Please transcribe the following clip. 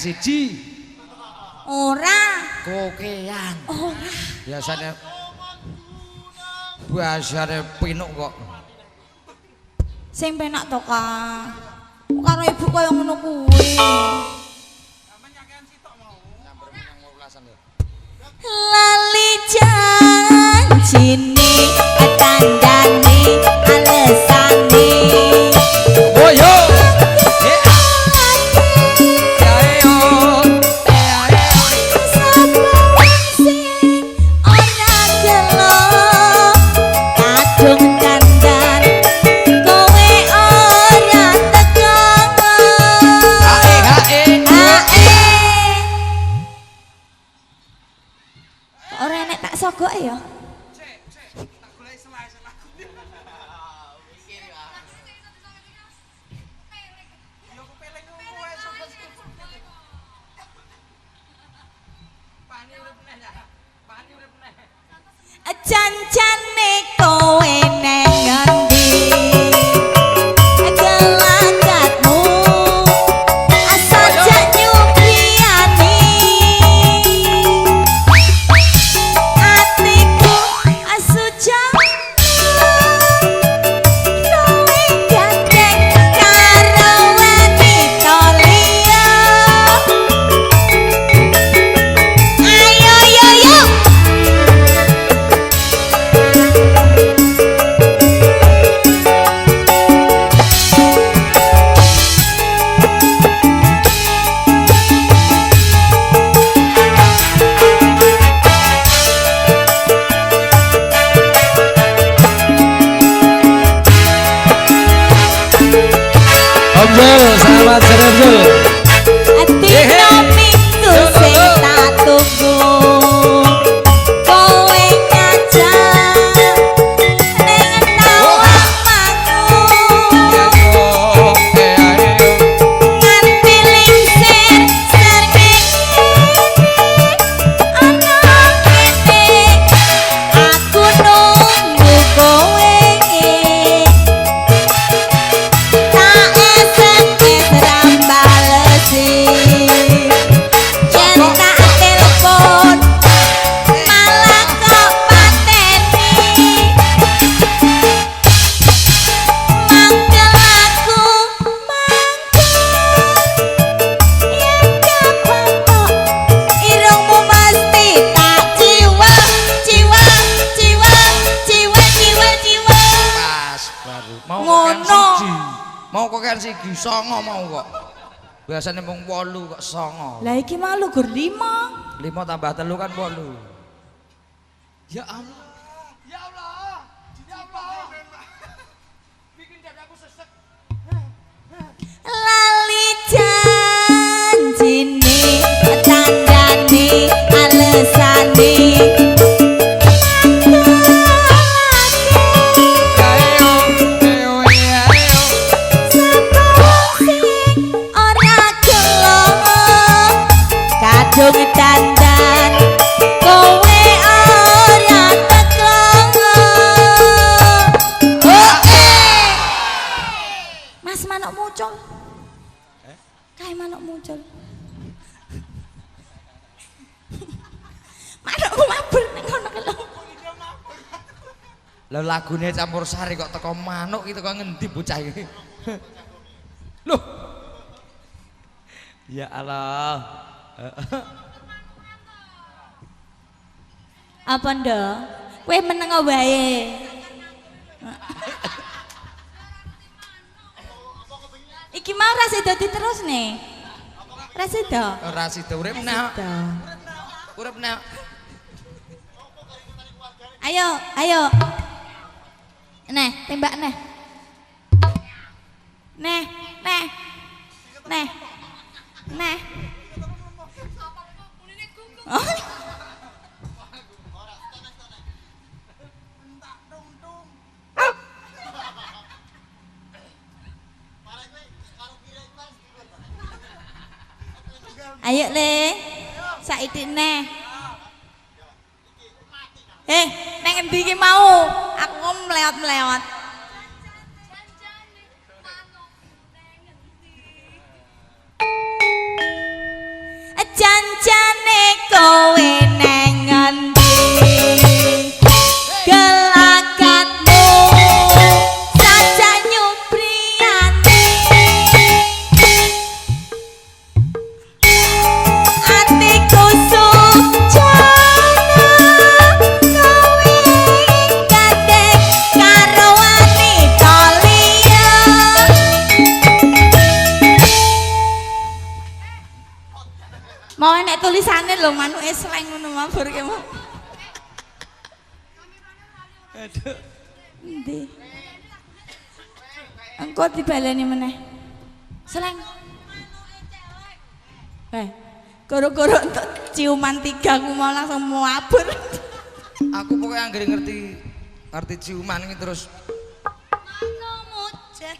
siji. Ora. Kokean. Ora. Biasane pinuk kok. Sing penak to, Kang. Karo ibu kaya ngono kuwi. Lali janjine tandane alesane. Oh yo. Sogok ya. Tak golek selai-selai. Mikir ya. Yo kepeleng kowe sapa Pani urip neh ya. Pani urip neh. Jancane kowe neng ngendi? Gelagatmu asal jak nyupiani. Atiku asujang kowe gandeng karo wanita liya. Ayo yo yo. Om Jul, selamat sore Jul. Dino minggu sing tak tunggu kowe ngajak ning tawamanku nganti lingsir srengenge ana kene aku nunggu kowe tak SMS rambalesi yen tak telepon malah kok pateni mangkel aku yen kapatok irungmu mesti tak jiwa jiwa jiwa jiwa jiwa jiwa Pas baru. Mau Ngono. kokean siji. Mau kokean siji songo mau kok. Biasanya mung 8 kok songo. lah iki malu gur 5 5 tambah 3 kan 8. Ya Allah. Ya Allah. Ya Allah. Bikin dadaku sesek. lali janjine tandane alesane ora gelo kadung dandan kowe ora teko Mas manuk muncul. Kae manuk muncul. Manukku mabur ning kono kelong. Lah lagune campur sari kok teko manuk iki teko ngendi bocah iki? Loh. Ya Allah. Apa ndak? Kowe meneng wae. Iki mau ra sida diterus nih. Ra sida. Ora sida urip nek. Urip nek. Ayo, ayo. Neh, tembak neh. Neh, neh. Neh. Neh. Oh. Ayo le, saiki neh. Neng endi iki mau? Aku mlewat-mlewat. Mau enek tulisane lho manuke sleng ngono mabur ki mau. Aduh. Endi? Engko dibaleni meneh. Sleng. Goro-goro untuk ciuman 3 aku mau langsung mabur. Aku pokoknya anggere ngerti ciuman iki terus Ngono mujat.